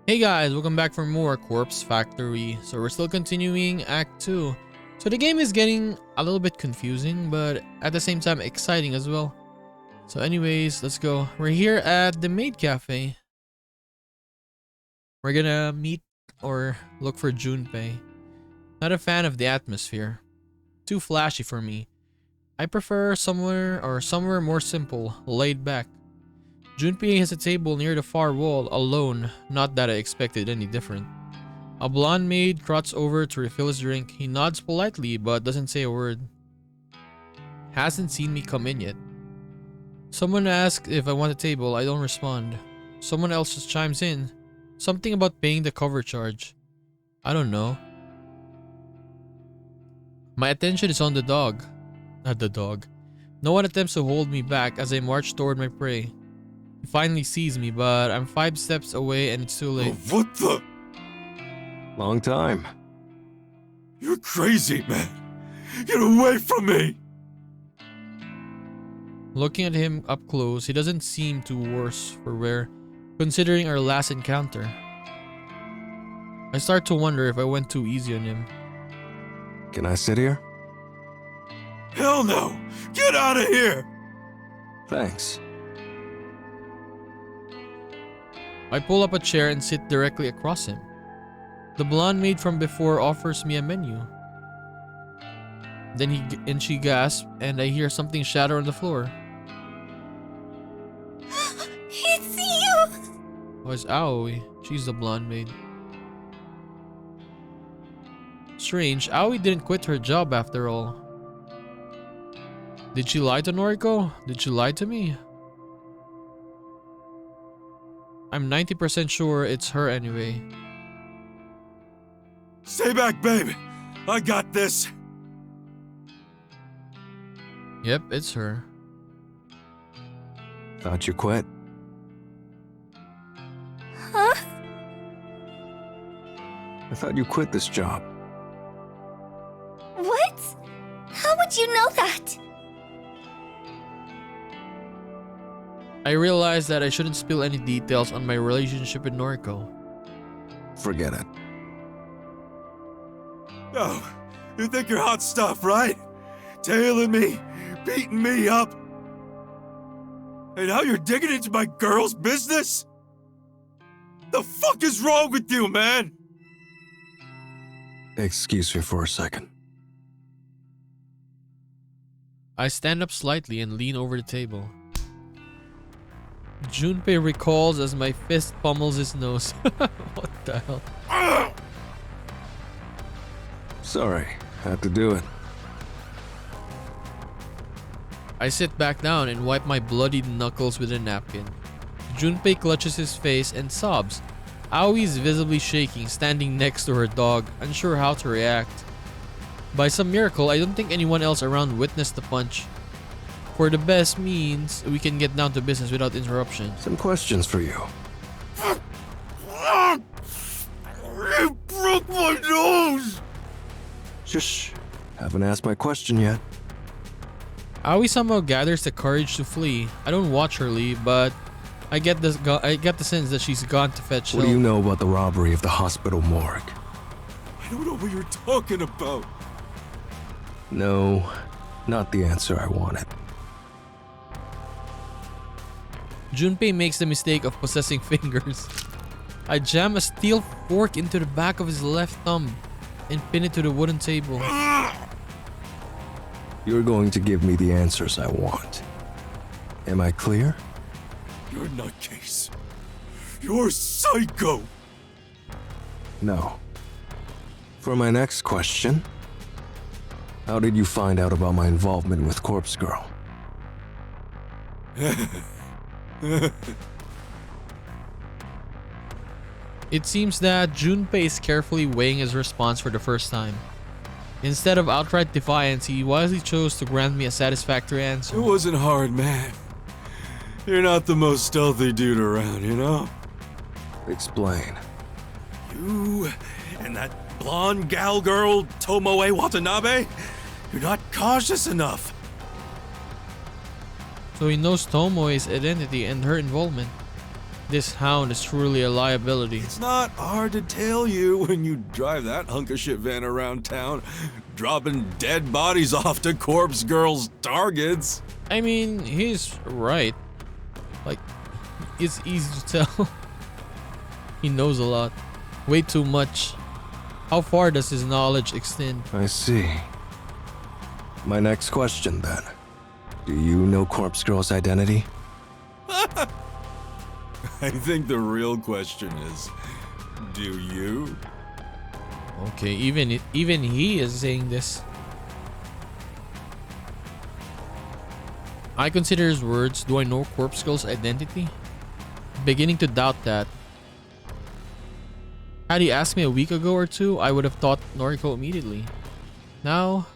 Hey guys, welcome back for more Corpse Factory. So we're still continuing Act 2. So the game is getting a little bit confusing, but at the same time exciting as well. So anyways, let's go. We're here at the Maid Cafe. We're gonna meet or look for Junpei. Not a fan of the atmosphere. Too flashy for me. I prefer somewhere more simple, laid back. Junpei has a table near the far wall, alone, not that I expected any different. A blonde maid trots over to refill his drink. He nods politely but doesn't say a word. Hasn't seen me come in yet. Someone asks if I want a table, I don't respond. Someone else just chimes in. Something about paying the cover charge. I don't know. My attention is on the dog. Not the dog. No one attempts to hold me back as I march toward my prey. He finally sees me, but I'm 5 steps away and it's too late. Oh, what the? Long time. You're crazy, man. Get away from me! Looking at him up close, he doesn't seem too worse for wear, considering our last encounter. I start to wonder if I went too easy on him. Can I sit here? Hell no! Get out of here! Thanks. I pull up a chair and sit directly across him. The blonde maid from before offers me a menu. Then she gasps, and I hear something shatter on the floor. It's you! Oh, it's Aoi. She's the blonde maid. Strange, Aoi didn't quit her job after all. Did she lie to Noriko? Did she lie to me? I'm 90% sure it's her anyway. Stay back, babe! I got this! Yep, it's her. Thought you quit. Huh? I thought you quit this job. What? How would you know that? I realized that I shouldn't spill any details on my relationship with Noriko. Forget it. Oh, you think you're hot stuff, right? Tailing me, beating me up. And now you're digging into my girl's business? The fuck is wrong with you, man? Excuse me for a second. I stand up slightly and lean over the table. Junpei recalls as my fist pummels his nose. What the hell? Sorry, had to do it. I sit back down and wipe my bloodied knuckles with a napkin. Junpei clutches his face and sobs. Aoi is visibly shaking, standing next to her dog, unsure how to react. By some miracle, I don't think anyone else around witnessed the punch. For the best means we can get down to business without interruption. Some questions for you. You broke my nose! Shush. Haven't asked my question yet. Aoi somehow gathers the courage to flee. I don't watch her leave, but I get the sense that she's gone to fetch What do help. you know about the robbery of the hospital morgue? I don't know what you're talking about. No, not the answer I wanted. Junpei makes the mistake of possessing fingers. I jam a steel fork into the back of his left thumb and pin it to the wooden table. You're going to give me the answers I want. Am I clear? You're a nutcase. You're psycho! No. For my next question, how did you find out about my involvement with Corpse Girl? It seems that Junpei is carefully weighing his response for the first time. Instead of outright defiance, he wisely chose to grant me a satisfactory It answer. wasn't hard, man. You're not the most stealthy dude around, you know? Explain. You and that blonde gal girl, Tomoe Watanabe, you're not cautious enough. So he knows Tomoe's identity and her involvement. This hound is truly a liability. It's not hard to tell you when you drive that hunk of shit van around town, dropping dead bodies off to corpse girls' targets. I mean, he's right. Like, it's easy to tell. He knows a lot. Way too much. How far does his knowledge extend? I see. My next question then. Do you know Corpse Girl's identity? I think the real question is, do you? Okay, even he is saying this. I consider his words. Do I know Corpse Girl's identity? Beginning to doubt that. Had he asked me a week ago or two, I would have thought Noriko immediately. Now,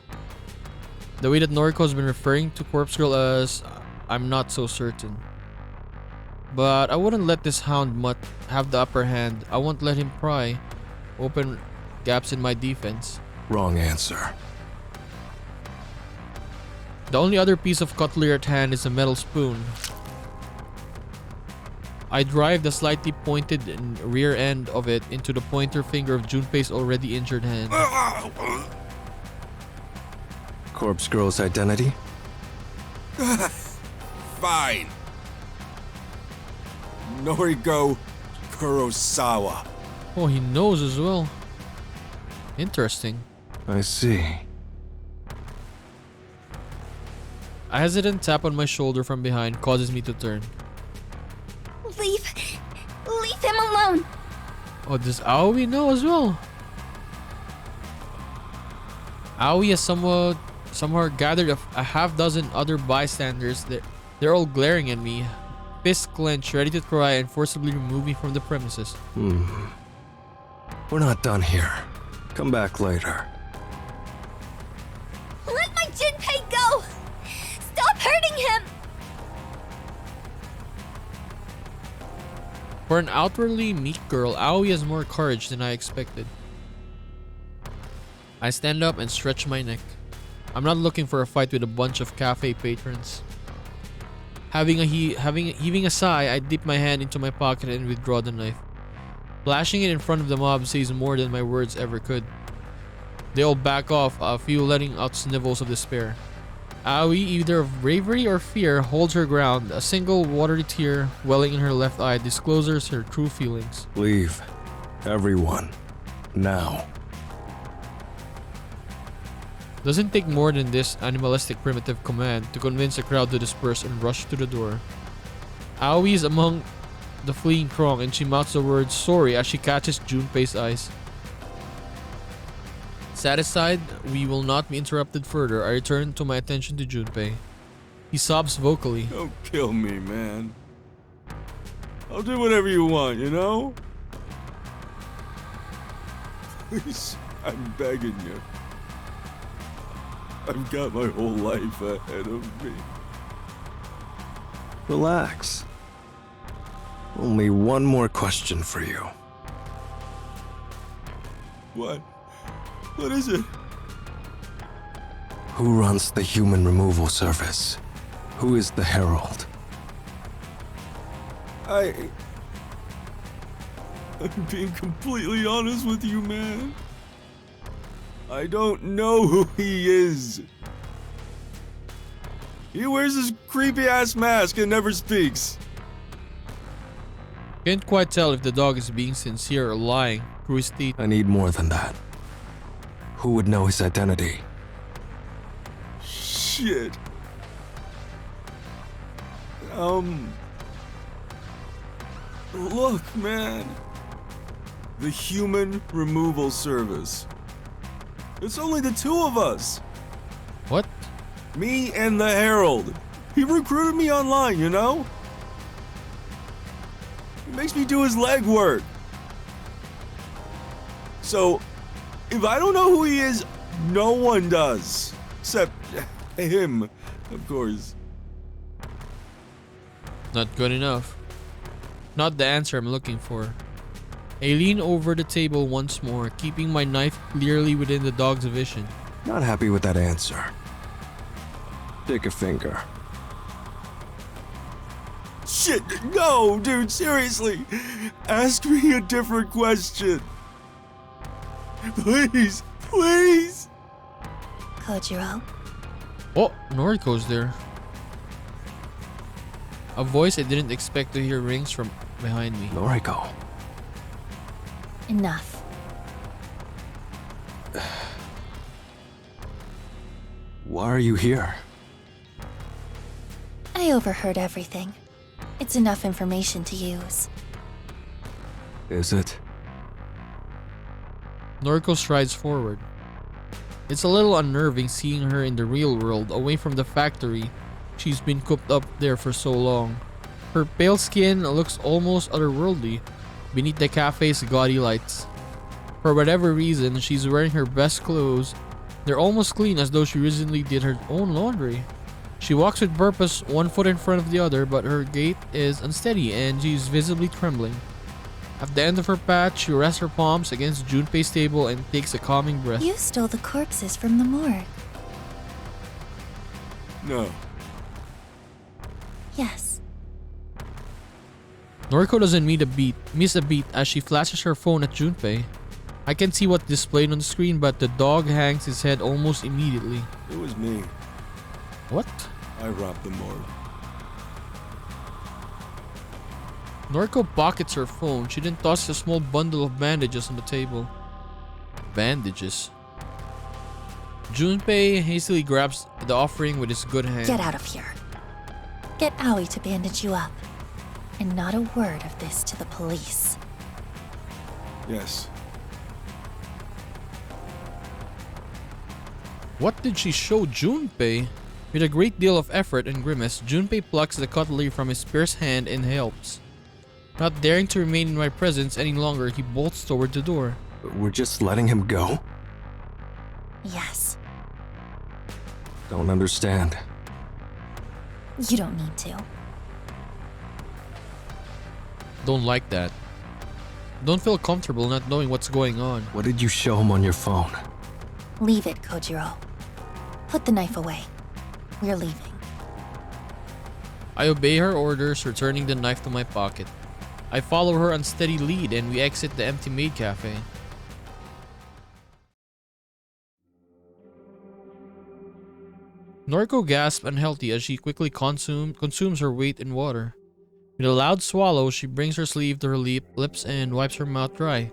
the way that Noriko has been referring to Corpse Girl as, I'm not so certain. But I wouldn't let this hound mutt have the upper hand. I won't let him pry open gaps in my defense. Wrong answer. The only other piece of cutlery at hand is a metal spoon. I drive the slightly pointed rear end of it into the pointer finger of Junpei's already injured hand. Corpse Girl's identity? Fine. Noriko Kurosawa. Oh, he knows as well. Interesting. I see. A hesitant tap on my shoulder from behind causes me to turn. Leave him alone. Oh, does Aoi know as well? Aoi has somehow gathered a half dozen other bystanders. They're all glaring at me, fists clenched, ready to try and forcibly remove me from the premises. We're not done here. Come back later. Let my Junpei go. Stop hurting him. For an outwardly meek girl, Aoi has more courage than I expected. I stand up and stretch my neck. I'm not looking for a fight with a bunch of cafe patrons. Heaving a sigh, I dip my hand into my pocket and withdraw the knife. Flashing it in front of the mob says more than my words ever could. They all back off, a few letting out snivels of despair. Aoi, either of bravery or fear, holds her ground. A single watery tear welling in her left eye discloses her true feelings. Leave. Everyone. Now. Doesn't take more than this animalistic primitive command to convince a crowd to disperse and rush to the door. Aoi is among the fleeing throng and she mouths the word sorry as she catches Junpei's eyes. Satisfied we will not be interrupted further, I return to my attention to Junpei. He sobs vocally. Don't kill me, man. I'll do whatever you want, you know? Please, I'm begging you. I've got my whole life ahead of me. Relax. Only one more question for you. What? What is it? Who runs the human removal service? Who is the Herald? I'm being completely honest with you, man. I don't know who he is. He wears this creepy-ass mask and never speaks. Can't quite tell if the dog is being sincere or lying through his teeth. I need more than that. Who would know his identity? Shit. Look, man. The human removal service. It's only the two of us. What? Me and the Herald. He recruited me online, you know? He makes me do his legwork. So, if I don't know who he is, no one does. Except him, of course. Not good enough. Not the answer I'm looking for. I lean over the table once more, keeping my knife clearly within the dog's vision. Not happy with that answer. Take a finger. Shit, no, dude, seriously. Ask me a different question. Please, please. Kojiro, Oh, Noriko's there. A voice I didn't expect to hear rings from behind me. Noriko. enough. Why are you here? I overheard everything. It's enough information to use. Is it? Noriko strides forward. It's a little unnerving seeing her in the real world, away from the factory. She's been cooped up there for so long. Her pale skin looks almost otherworldly beneath the cafe's gaudy lights. For whatever reason, she's wearing her best clothes. They're almost clean, as though she recently did her own laundry. She walks with purpose, one foot in front of the other, but her gait is unsteady and she's visibly trembling. At the end of her path, she rests her palms against Junpei's table and takes a calming breath. You stole the corpses from the morgue. No. Yes. Noriko doesn't miss a beat as she flashes her phone at Junpei. I can see what's displayed on the screen, but the dog hangs his head almost immediately. It was me. What? I robbed the morgue. Noriko pockets her phone. She then tosses a small bundle of bandages on the table. Bandages? Junpei hastily grabs the offering with his good hand. Get out of here. Get Aoi to bandage you up. And not a word of this to the police. Yes. What did she show Junpei? With a great deal of effort and grimace, Junpei plucks the cutlery from his pierced hand and helps. Not daring to remain in my presence any longer, he bolts toward the door. We're just letting him go? Yes. Don't understand. You don't need to. Don't like that. Don't feel comfortable not knowing what's going on. What did you show him on your phone? Leave it, Kojiro. Put the knife away. We're leaving. I obey her orders, returning the knife to my pocket. I follow her unsteady lead and we exit the empty maid cafe. Noriko gasps unhealthy as she quickly consumes her weight in water. With a loud swallow, she brings her sleeve to her lips and wipes her mouth dry.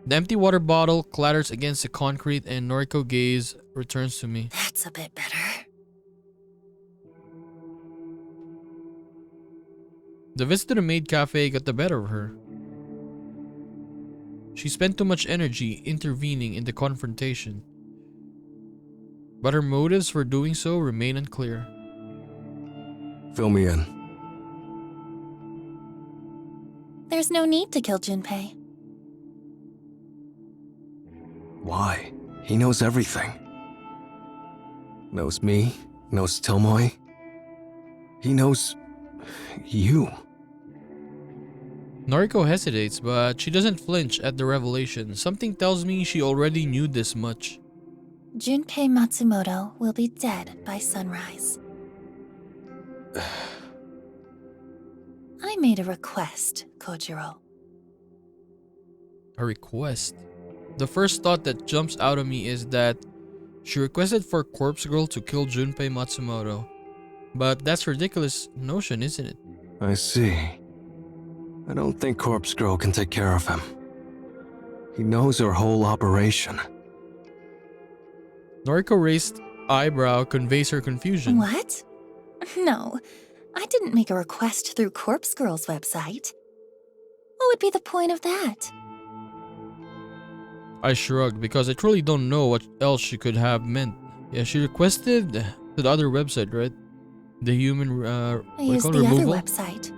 The empty water bottle clatters against the concrete and Noriko's gaze returns to me. That's a bit better. The visit to the maid cafe got the better of her. She spent too much energy intervening in the confrontation, but her motives for doing so remain unclear. Fill me in. There's no need to kill Junpei. Why? He knows everything. Knows me, knows Tomoe. He knows... you. Noriko hesitates, but she doesn't flinch at the revelation. Something tells me she already knew this much. Junpei Matsumoto will be dead by sunrise. I made a request, Kojiro. A request. The first thought that jumps out of me is that she requested for Corpse Girl to kill Junpei Matsumoto. But that's a ridiculous notion, isn't it? I see. I don't think Corpse Girl can take care of him. He knows our whole operation. Noriko's raised eyebrow conveys her confusion. What? No, I didn't make a request through Corpse Girl's website. What would be the point of that? I shrugged because I truly don't know what else she could have meant. Yeah, she requested to the other website, right? The human, I used the removal? other website.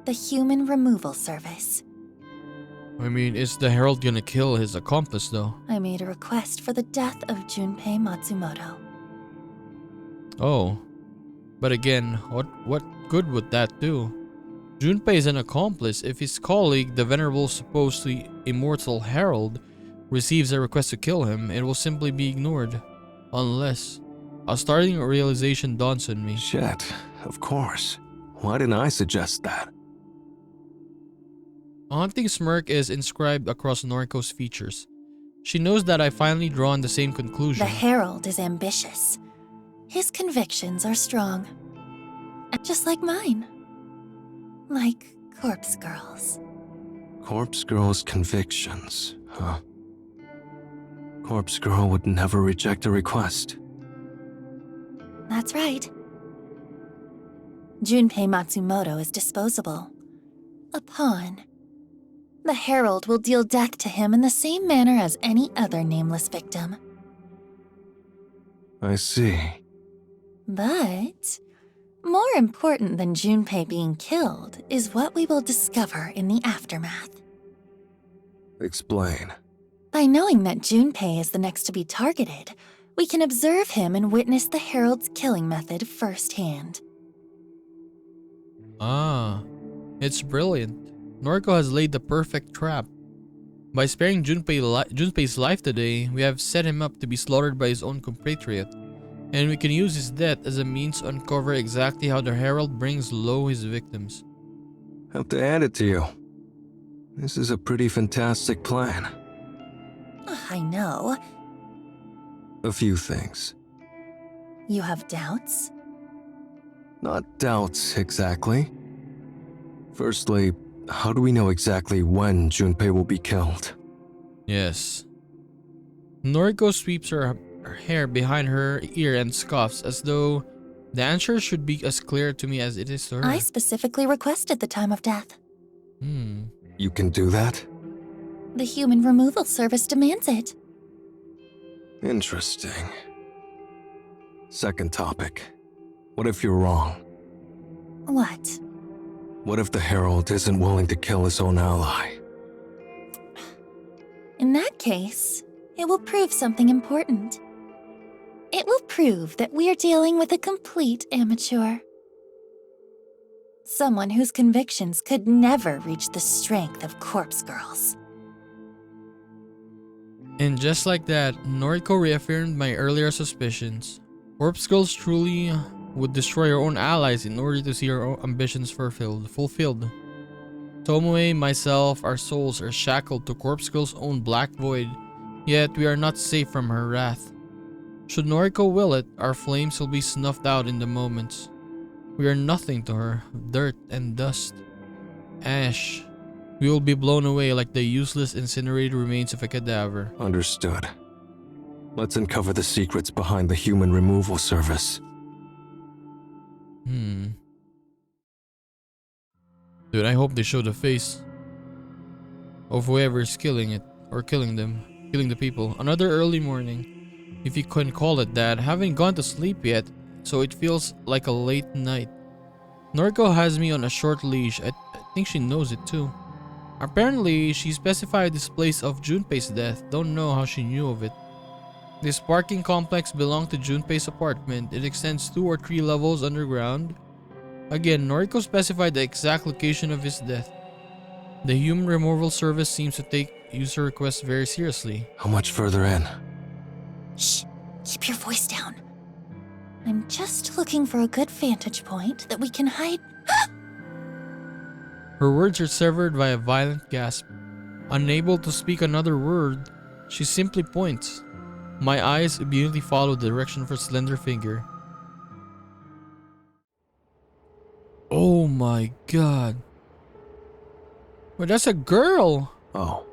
The Human Removal Service. I mean, is the Herald gonna kill his accomplice though? I made a request for the death of Junpei Matsumoto. Oh. But again, what good would that do? Junpei is an accomplice. If his colleague, the venerable supposedly immortal Herald, receives a request to kill him, it will simply be ignored. Unless... A startling realization dawns on me. Shit, of course. Why didn't I suggest that? A haunting smirk is inscribed across Noriko's features. She knows that I finally drawn the same conclusion. The Herald is ambitious. His convictions are strong. Just like mine. Like Corpse Girl's. Corpse Girl's convictions, huh? Corpse Girl would never reject a request. That's right. Junpei Matsumoto is disposable. A pawn. The Herald will deal death to him in the same manner as any other nameless victim. I see. But more important than Junpei being killed is what we will discover in the aftermath. Explain. By knowing that Junpei is the next to be targeted, we can observe him and witness the Herald's killing method firsthand. Ah, it's brilliant. Noriko has laid the perfect trap. By sparing Junpei's life today, we have set him up to be slaughtered by his own compatriot, and we can use his death as a means to uncover exactly how the Herald brings low his victims. Have to add it to you. This is a pretty fantastic plan. I know. A few things. You have doubts? Not doubts, exactly. Firstly, how do we know exactly when Junpei will be killed? Yes. Noriko sweeps her hair behind her ear and scoffs as though the answer should be as clear to me as it is to her. I specifically requested the time of death. You can do that? The human removal service demands it. Interesting. Second topic. What if you're wrong? What? What if the Herald isn't willing to kill his own ally? In that case, it will prove something important. It will prove that we're dealing with a complete amateur. Someone whose convictions could never reach the strength of Corpse Girl's. And just like that, Noriko reaffirmed my earlier suspicions. Corpse Girls truly would destroy her own allies in order to see her own ambitions fulfilled. Tomoe, myself, our souls are shackled to Corpse Girl's own black void, yet we are not safe from her wrath. Should Noriko will it, our flames will be snuffed out in the moments. We are nothing to her, dirt and dust. Ash. We will be blown away like the useless incinerated remains of a cadaver. Understood. Let's uncover the secrets behind the human removal service. Dude, I hope they show the face of whoever is killing it, or killing the people. Another early morning, if you can call it that. Haven't gone to sleep yet, so it feels like a late night. Noriko has me on a short leash. I think she knows it too. Apparently, she specified this place of Junpei's death. Don't know how she knew of it. This parking complex belonged to Junpei's apartment. It extends 2 or 3 levels underground. Again, Noriko specified the exact location of his death. The human removal service seems to take user requests very seriously. How much further in? Shh, keep your voice down. I'm just looking for a good vantage point that we can hide. Her words are severed by a violent gasp. Unable to speak another word, she simply points. My eyes immediately follow the direction of her slender finger. Oh my god. Wait, that's a girl! Oh.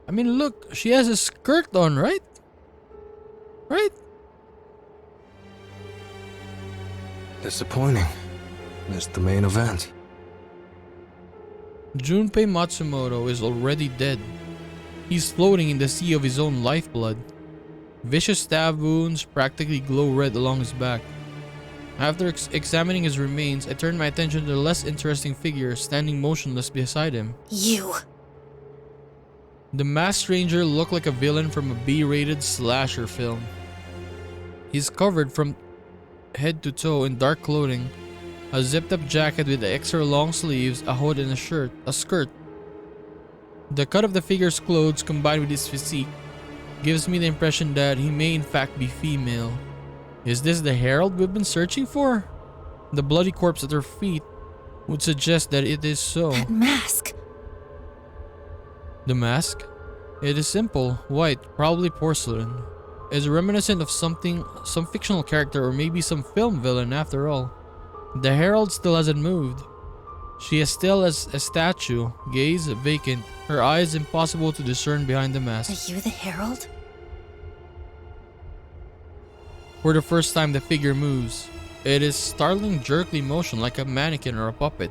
I mean, look, she has a skirt on, right? Right? Disappointing. Missed the main event. Junpei Matsumoto is already dead. He's floating in the sea of his own lifeblood. Vicious stab wounds practically glow red along his back. After examining his remains, I turn my attention to the less interesting figure standing motionless beside him. You. The masked stranger looked like a villain from a B-rated slasher film. He's covered from head to toe in dark clothing, a zipped-up jacket with extra long sleeves, a hood and a skirt. The cut of the figure's clothes combined with his physique gives me the impression that he may in fact be female. Is this the Herald we've been searching for? The bloody corpse at her feet would suggest that it is so. That mask. The mask? It is simple, white, probably porcelain. It is reminiscent of some fictional character or maybe some film villain after all. The Herald still hasn't moved. She is still as a statue, gaze vacant, her eyes impossible to discern behind the mask. Are you the Herald? For the first time, the figure moves. It is startling jerky motion like a mannequin or a puppet,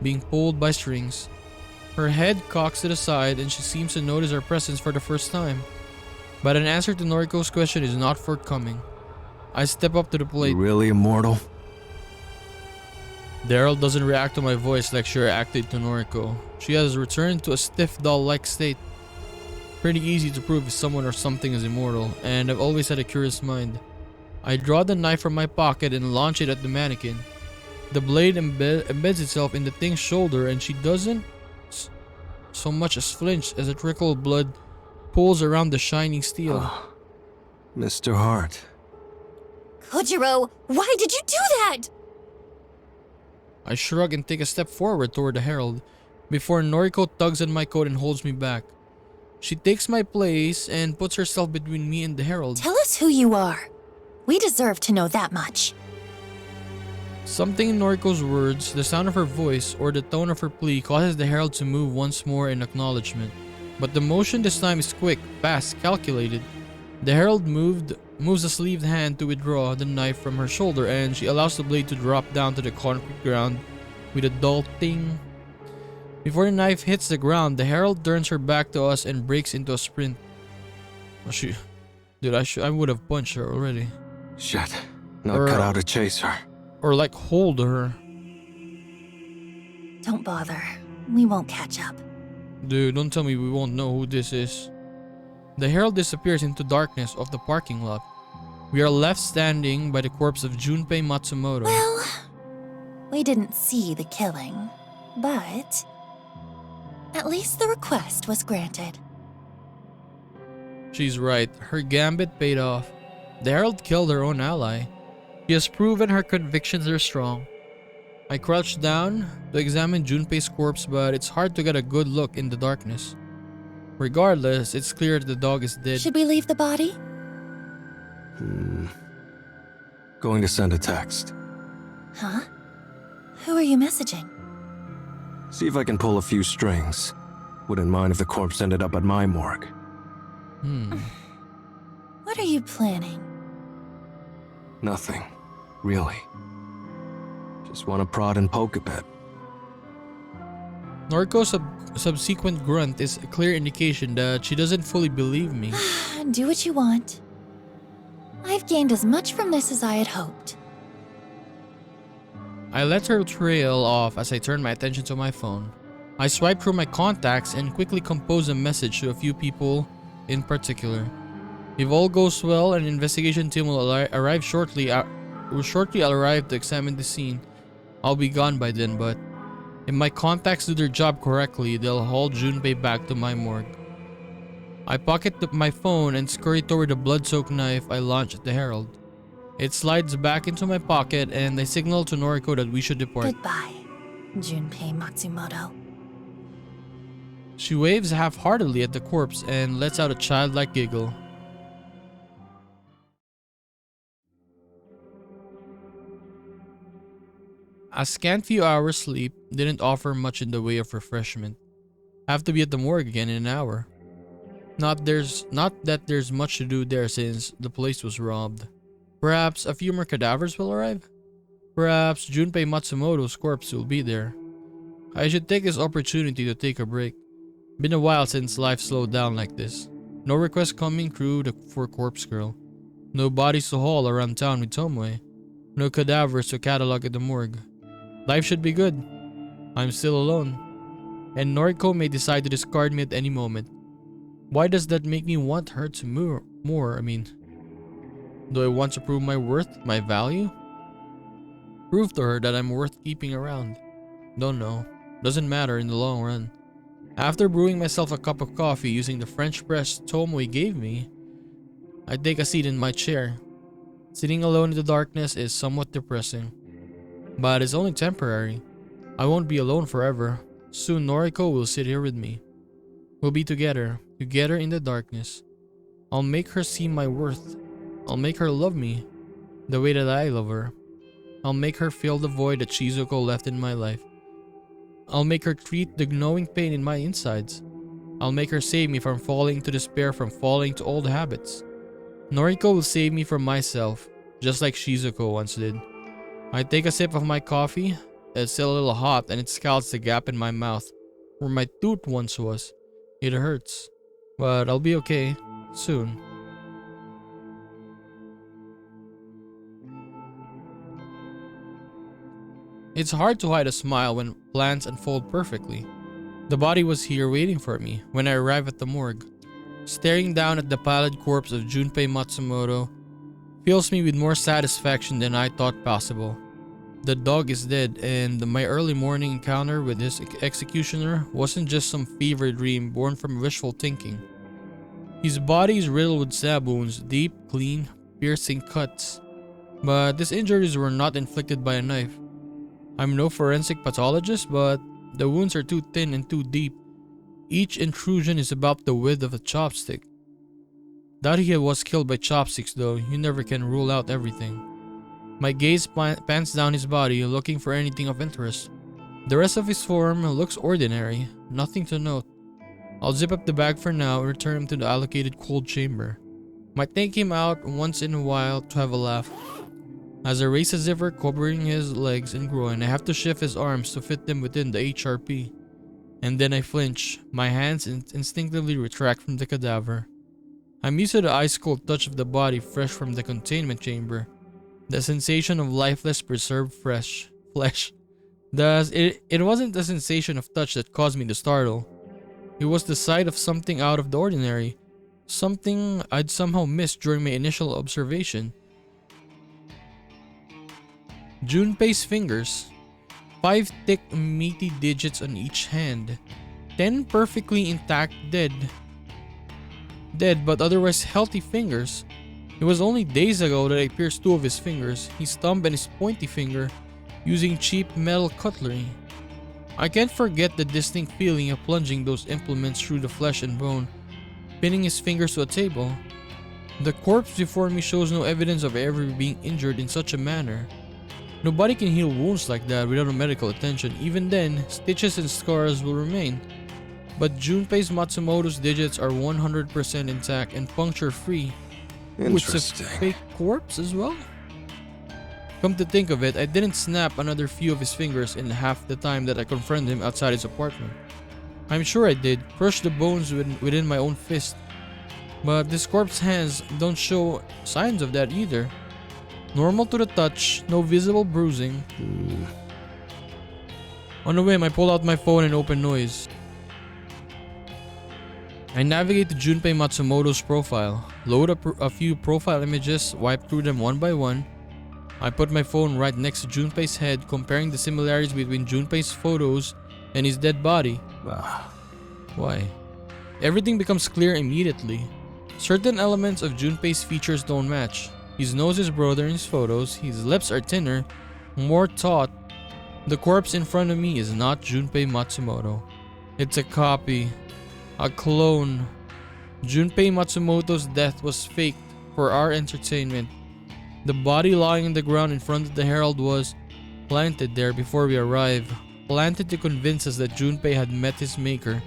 being pulled by strings. Her head cocks to the side and she seems to notice our presence for the first time. But an answer to Noriko's question is not forthcoming. I step up to the plate. You really immortal? The Herald doesn't react to my voice like she reacted to Noriko. She has returned to a stiff doll-like state. Pretty easy to prove if someone or something is immortal, and I've always had a curious mind. I draw the knife from my pocket and launch it at the mannequin. The blade embeds itself in the thing's shoulder and she doesn't so much as flinch as a trickle of blood pulls around the shining steel. Oh, Mr. Hart. Kojiro, why did you do that? I shrug and take a step forward toward the Herald, before Noriko tugs at my coat and holds me back. She takes my place and puts herself between me and the Herald. Tell us who you are. We deserve to know that much. Something in Noriko's words, the sound of her voice, or the tone of her plea causes the Herald to move once more in acknowledgement. But the motion this time is quick, fast, calculated. The Herald moves a sleeved hand to withdraw the knife from her shoulder and she allows the blade to drop down to the concrete ground with a dull ting. Before the knife hits the ground, the Herald turns her back to us and breaks into a sprint. I would have punched her already. Shit. Not cut out to chase her. Or like hold her. Don't bother. We won't catch up. Dude, don't tell me we won't know who this is. The Herald disappears into darkness of the parking lot. We are left standing by the corpse of Junpei Matsumoto. Well, we didn't see the killing, but at least the request was granted. She's right. Her gambit paid off. The Herald killed her own ally. She has proven her convictions are strong. I crouched down to examine Junpei's corpse, but it's hard to get a good look in the darkness. Regardless, it's clear that the dog is dead. Should we leave the body? Going to send a text. Huh? Who are you messaging? See if I can pull a few strings. Wouldn't mind if the corpse ended up at my morgue. What are you planning? Nothing. Really. Just want to prod and poke a bit. Noriko's subsequent grunt is a clear indication that she doesn't fully believe me. Do what you want. I've gained as much from this as I had hoped. I let her trail off as I turn my attention to my phone. I swipe through my contacts and quickly compose a message to a few people in particular. If all goes well, an investigation team will arrive shortly. I'll arrive to examine the scene. I'll be gone by then, but if my contacts do their job correctly, they'll haul Junpei back to my morgue. I pocket my phone and scurry toward the blood-soaked knife I launched at the Herald. It slides back into my pocket and I signal to Noriko that we should depart. Goodbye, Junpei Matsumoto. She waves half-heartedly at the corpse and lets out a childlike giggle. A scant few hours sleep didn't offer much in the way of refreshment. Have to be at the morgue again in an hour. Not that there's much to do there since the place was robbed. Perhaps a few more cadavers will arrive? Perhaps Junpei Matsumoto's corpse will be there. I should take this opportunity to take a break. Been a while since life slowed down like this. No requests coming through for Corpse Girl. No bodies to haul around town with Tomoe. No cadavers to catalog at the morgue. Life should be good. I'm still alone. And Noriko may decide to discard me at any moment. Why does that make me want her to more? I mean, do I want to prove my worth, my value? Prove to her that I'm worth keeping around. Don't know. Doesn't matter in the long run. After brewing myself a cup of coffee using the French press Tomoe gave me, I take a seat in my chair. Sitting alone in the darkness is somewhat depressing. But it's only temporary. I won't be alone forever. Soon Noriko will sit here with me. We'll be together in the darkness. I'll make her see my worth. I'll make her love me the way that I love her. I'll make her feel the void that Shizuko left in my life. I'll make her treat the gnawing pain in my insides. I'll make her save me from falling to despair, from falling to old habits. Noriko will save me from myself, just like Shizuko once did. I take a sip of my coffee. It's still a little hot and it scalds the gap in my mouth where my tooth once was. It hurts, but I'll be okay soon. It's hard to hide a smile when plans unfold perfectly. The body was here waiting for me when I arrived at the morgue. Staring down at the pallid corpse of Junpei Matsumoto fills me with more satisfaction than I thought possible. The dog is dead, and my early morning encounter with his executioner wasn't just some fever dream born from wishful thinking. His body is riddled with stab wounds, deep, clean, piercing cuts. But these injuries were not inflicted by a knife. I'm no forensic pathologist, but the wounds are too thin and too deep. Each intrusion is about the width of a chopstick. That he was killed by chopsticks, though, you never can rule out everything. My gaze pans down his body, looking for anything of interest. The rest of his form looks ordinary, nothing to note. I'll zip up the bag for now and return him to the allocated cold chamber. Might take him out once in a while to have a laugh. As I raise a zipper covering his legs and groin, I have to shift his arms to fit them within the HRP. And then I flinch. My hands instinctively retract from the cadaver. I'm used to the ice-cold touch of the body fresh from the containment chamber. The sensation of lifeless preserved flesh. It wasn't the sensation of touch that caused me to startle. It was the sight of something out of the ordinary. Something I'd somehow missed during my initial observation. Junpei's fingers. 5 thick, meaty digits on each hand. 10 perfectly intact dead but otherwise healthy fingers. It was only days ago that I pierced 2 of his fingers, his thumb and his pointy finger, using cheap metal cutlery. I can't forget the distinct feeling of plunging those implements through the flesh and bone, pinning his fingers to a table. The corpse before me shows no evidence of ever being injured in such a manner. Nobody can heal wounds like that without medical attention. Even then, stitches and scars will remain. But Junpei Matsumoto's digits are 100% intact and puncture-free. Interesting. It's a fake corpse as well? Come to think of it, I didn't snap another few of his fingers in half the time that I confronted him outside his apartment. I'm sure I did, crush the bones within my own fist. But this corpse's hands don't show signs of that either. Normal to the touch, no visible bruising. On the whim, I pull out my phone and open noise. I navigate to Junpei Matsumoto's profile, load up a few profile images, wipe through them one by one. I put my phone right next to Junpei's head, comparing the similarities between Junpei's photos and his dead body. Why? Everything becomes clear immediately. Certain elements of Junpei's features don't match. His nose is broader in his photos, his lips are thinner, more taut. The corpse in front of me is not Junpei Matsumoto. It's a copy. A clone. Junpei Matsumoto's death was faked for our entertainment. The body lying on the ground in front of the Herald was planted there before we arrived. Planted to convince us that Junpei had met his maker.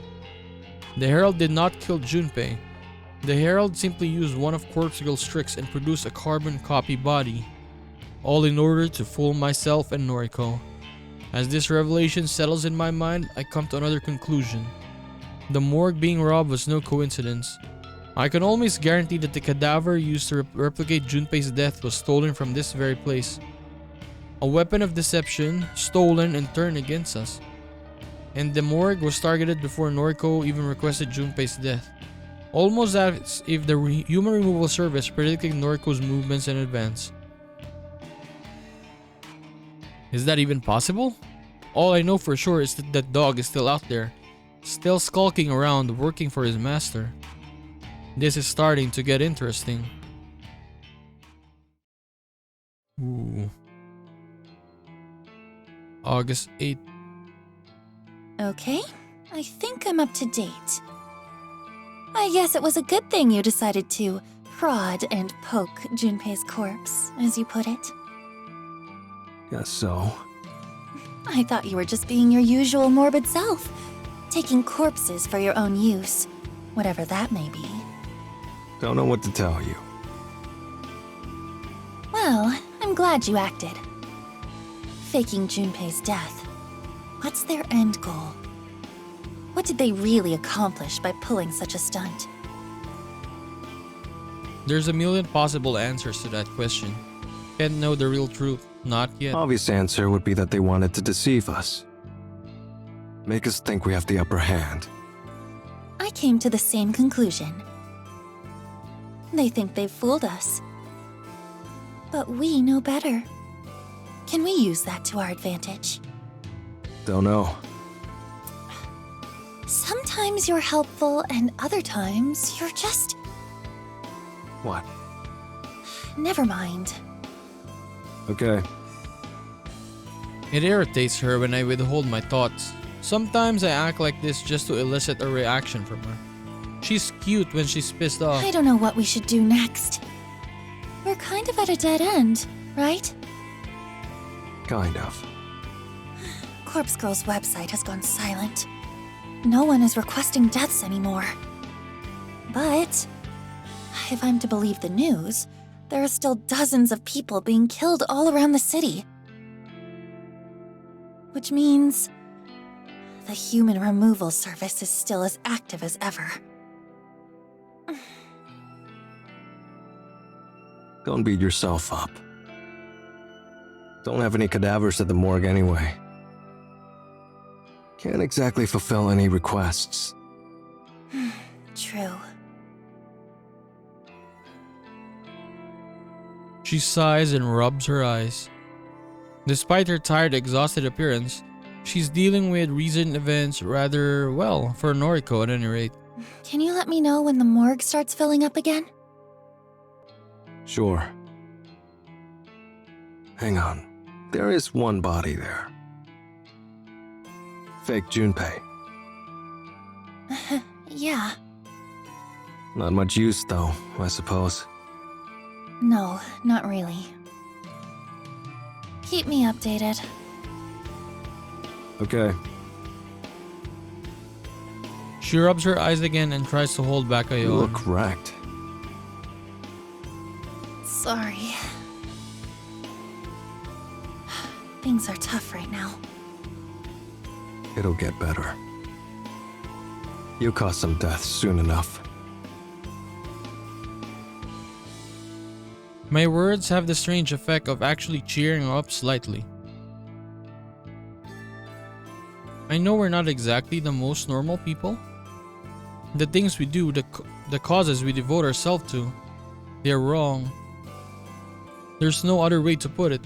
The Herald did not kill Junpei. The Herald simply used one of Corpse Girl's tricks and produced a carbon copy body. All in order to fool myself and Noriko. As this revelation settles in my mind, I come to another conclusion. The morgue being robbed was no coincidence. I can almost guarantee that the cadaver used to replicate Junpei's death was stolen from this very place. A weapon of deception, stolen and turned against us. And the morgue was targeted before Noriko even requested Junpei's death. Almost as if the human removal service predicted Noriko's movements in advance. Is that even possible? All I know for sure is that that dog is still out there. Still skulking around, working for his master. This is starting to get interesting. Ooh. August 8th. Okay, I think I'm up to date. I guess it was a good thing you decided to prod and poke Junpei's corpse, as you put it. Guess so. I thought you were just being your usual morbid self, taking corpses for your own use, whatever that may be. Don't know what to tell you. Well, I'm glad you acted. Faking Junpei's death. What's their end goal? What did they really accomplish by pulling such a stunt? There's a million possible answers to that question. Can't know the real truth. Not yet. Obvious answer would be that they wanted to deceive us. Make us think we have the upper hand. I came to the same conclusion. They think they've fooled us. But we know better. Can we use that to our advantage? Don't know. Sometimes you're helpful, and other times you're just... What? Never mind. Okay. It irritates her when I withhold my thoughts. Sometimes I act like this just to elicit a reaction from her. She's cute when she's pissed off. I don't know what we should do next. We're kind of at a dead end, right? Kind of. Corpse Girl's website has gone silent. No one is requesting deaths anymore. But, if I'm to believe the news, there are still dozens of people being killed all around the city. Which means the human removal service is still as active as ever. Don't beat yourself up. Don't have any cadavers at the morgue anyway. Can't exactly fulfill any requests. True. She sighs and rubs her eyes. Despite her tired, exhausted appearance, she's dealing with recent events rather well, for Noriko at any rate. Can you let me know when the morgue starts filling up again? Sure. Hang on. There is one body there. Fake Junpei. Yeah. Not much use though, I suppose. No, not really. Keep me updated. Okay. She rubs her eyes again and tries to hold back a You yawn. look wrecked. Sorry. Things are tough right now. It'll get better. You'll cause some deaths soon enough. My words have the strange effect of actually cheering her up slightly. I know we're not exactly the most normal people. The things we do, the causes we devote ourselves to, they're wrong. There's no other way to put it.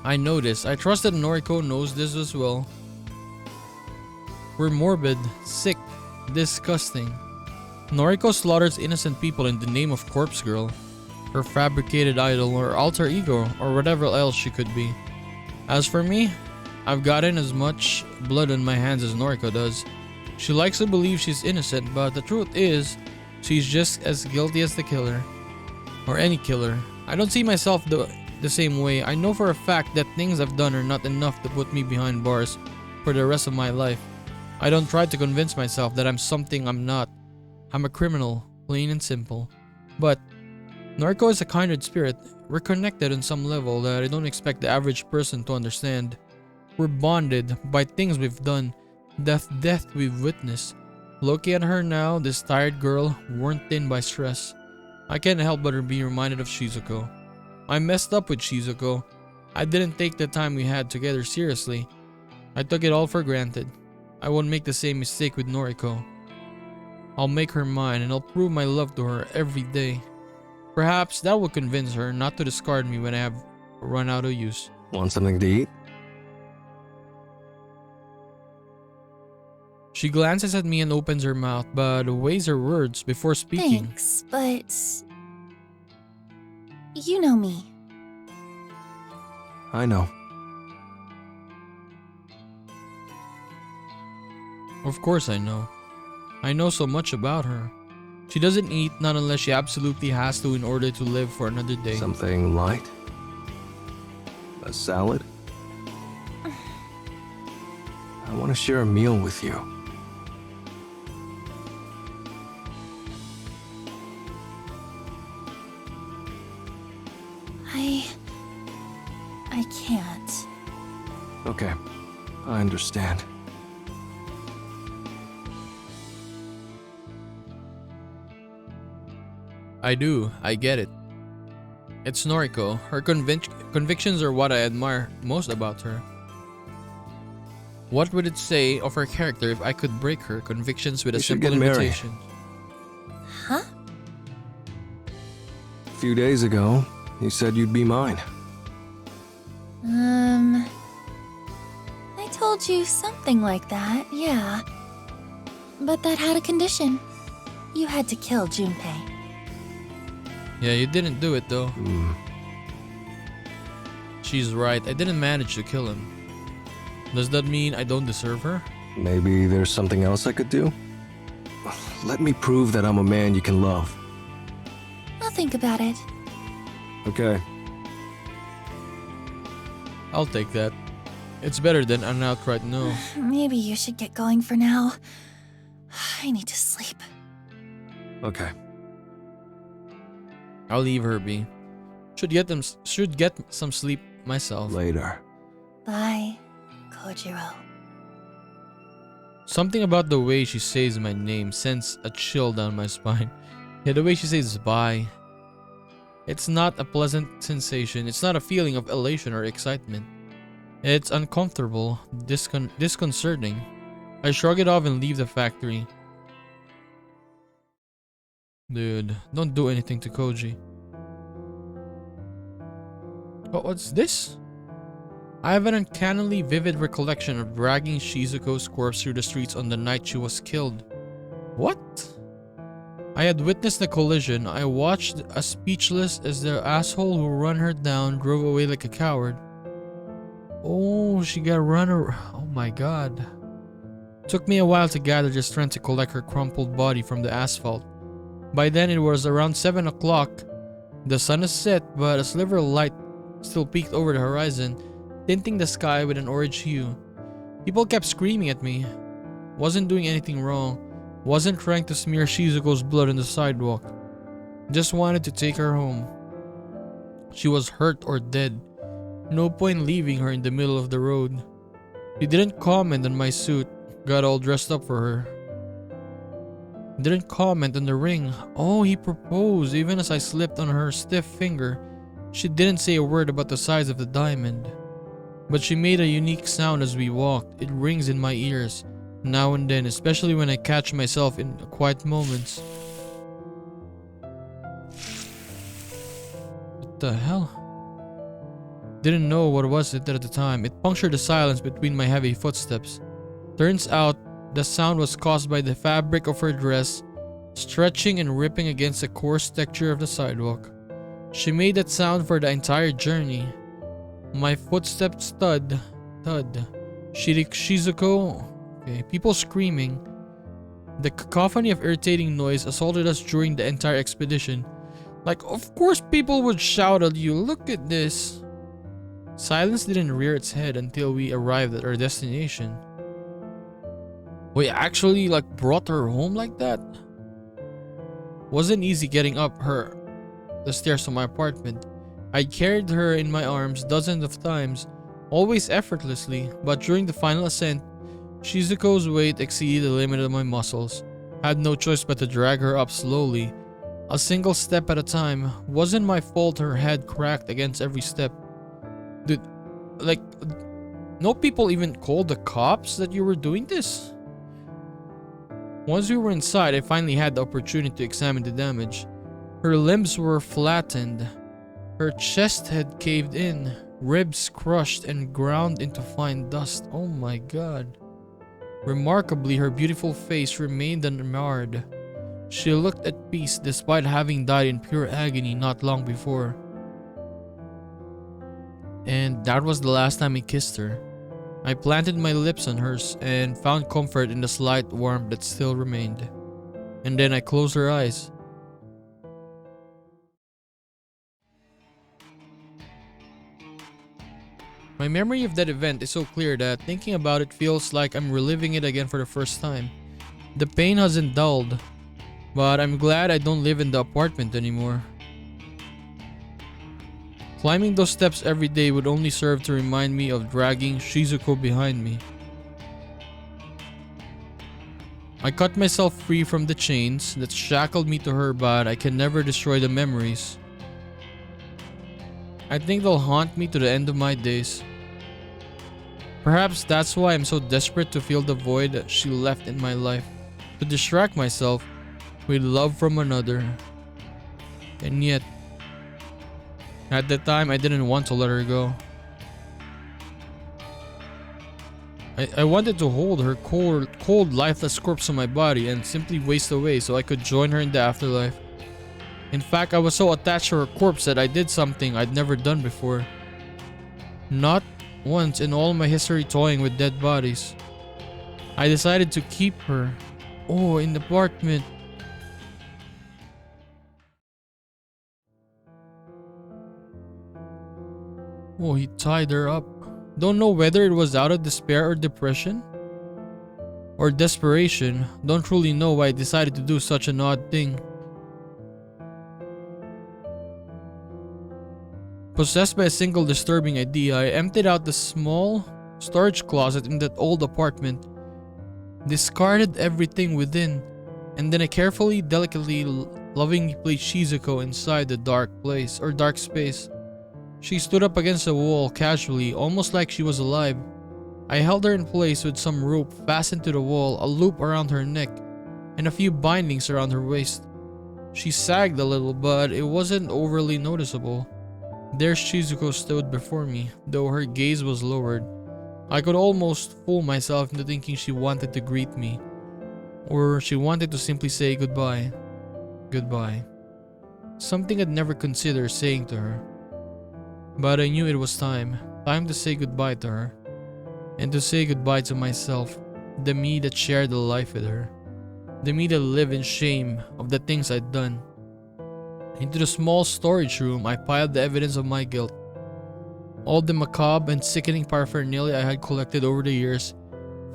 I know this. I trust that Noriko knows this as well. We're morbid, sick, disgusting. Noriko slaughters innocent people in the name of Corpse Girl, her fabricated idol or alter ego or whatever else she could be. As for me, I've gotten as much blood on my hands as Noriko does. She likes to believe she's innocent, but the truth is, she's just as guilty as the killer. Or any killer. I don't see myself the same way. I know for a fact that things I've done are not enough to put me behind bars for the rest of my life. I don't try to convince myself that I'm something I'm not. I'm a criminal, plain and simple. But Noriko is a kindred spirit. We're connected on some level that I don't expect the average person to understand. We're bonded by things we've done, death we've witnessed. Looking at her now, this tired girl, worn thin by stress, I can't help but be reminded of Shizuko. I messed up with Shizuko. I didn't take the time we had together seriously. I took it all for granted. I won't make the same mistake with Noriko. I'll make her mine and I'll prove my love to her every day. Perhaps that will convince her not to discard me when I have run out of use. Want something to eat? She glances at me and opens her mouth, but weighs her words before speaking. Thanks, but... You know me. I know. Of course I know. I know so much about her. She doesn't eat, not unless she absolutely has to in order to live for another day. Something light? A salad? I want to share a meal with you. I can't. Okay, I understand. I do, I get it. It's Noriko. Her convictions are what I admire most about her. What would it say of her character if I could break her convictions with a We should simple get married. invitation? Huh? A few days ago, you said you'd be mine. I told you something like that, yeah. But that had a condition. You had to kill Junpei. Yeah, you didn't do it though. Hmm. She's right, I didn't manage to kill him. Does that mean I don't deserve her? Maybe there's something else I could do? Let me prove that I'm a man you can love. I'll think about it. Okay. I'll take that. It's better than an outright no. Maybe you should get going for now. I need to sleep. Okay. I'll leave her be. Should get some sleep myself. Later. Bye, Kojiro. Something about the way she says my name sends a chill down my spine. Yeah, the way she says bye. It's not a pleasant sensation. It's not a feeling of elation or excitement. It's uncomfortable, disconcerting. I shrug it off and leave the factory. Dude, don't do anything to Koji. Oh, what's this? I have an uncannily vivid recollection of dragging Shizuko's corpse through the streets on the night she was killed. What? I had witnessed the collision. I watched as speechless as the asshole who run her down drove away like a coward. Oh, she got run over. Oh my god. Took me a while to gather the strength to collect her crumpled body from the asphalt. By then it was around 7 o'clock. The sun has set, but a sliver of light still peeked over the horizon, tinting the sky with an orange hue. People kept screaming at me. Wasn't doing anything wrong. Wasn't trying to smear Shizuko's blood on the sidewalk. Just wanted to take her home. She was hurt or dead. No point leaving her in the middle of the road. He didn't comment on my suit. Got all dressed up for her. Didn't comment on the ring. Oh, he proposed even as I slipped on her stiff finger. She didn't say a word about the size of the diamond. But she made a unique sound as we walked. It rings in my ears, now and then, especially when I catch myself in quiet moments. What the hell? Didn't know what was it at the time. It punctured the silence between my heavy footsteps. Turns out, the sound was caused by the fabric of her dress stretching and ripping against the coarse texture of the sidewalk. She made that sound for the entire journey. My footsteps thud. Shizuko. Okay, people screaming. The cacophony of irritating noise assaulted us during the entire expedition. Like, of course people would shout at you. Look at this. Silence didn't rear its head until we arrived at our destination. We actually brought her home like that? Wasn't easy getting up the stairs to my apartment. I carried her in my arms dozens of times, always effortlessly, but during the final ascent, Shizuko's weight exceeded the limit of my muscles. Had no choice but to drag her up slowly, a single step at a time. Wasn't my fault her head cracked against every step. Dude, no people even called the cops that you were doing this? Once we were inside, I finally had the opportunity to examine the damage. Her limbs were flattened. Her chest had caved in, ribs crushed and ground into fine dust. Oh my god. Remarkably, her beautiful face remained unmarred. She looked at peace despite having died in pure agony not long before. and that was the last time I kissed her. I planted my lips on hers and found comfort in the slight warmth that still remained. And then I closed her eyes. My memory of that event is so clear that thinking about it feels like I'm reliving it again for the first time. The pain hasn't dulled, but I'm glad I don't live in the apartment anymore. Climbing those steps every day would only serve to remind me of dragging Shizuko behind me. I cut myself free from the chains that shackled me to her, but I can never destroy the memories. I think they'll haunt me to the end of my days. Perhaps that's why I'm so desperate to fill the void that she left in my life, to distract myself with love from another. And yet, at the time I didn't want to let her go. I wanted to hold her cold, lifeless corpse on my body and simply waste away so I could join her in the afterlife. In fact, I was so attached to her corpse that I did something I'd never done before. Not once in all my history toying with dead bodies. I decided to keep her. Oh, in the apartment. Oh, he tied her up. Don't know whether it was out of despair or depression or desperation. Don't truly know why I decided to do such an odd thing. Possessed by a single disturbing idea, I emptied out the small storage closet in that old apartment, discarded everything within, and then I carefully, delicately, lovingly placed Shizuko inside the dark place or dark space. She stood up against the wall casually, almost like she was alive. I held her in place with some rope fastened to the wall, a loop around her neck, and a few bindings around her waist. She sagged a little, but it wasn't overly noticeable. There Shizuko stood before me, though her gaze was lowered. I could almost fool myself into thinking she wanted to greet me, or she wanted to simply say goodbye. Goodbye. Something I'd never considered saying to her. But I knew it was time to say goodbye to her, and to say goodbye to myself, the me that shared a life with her, the me that lived in shame of the things I'd done. Into the small storage room, I piled the evidence of my guilt. All the macabre and sickening paraphernalia I had collected over the years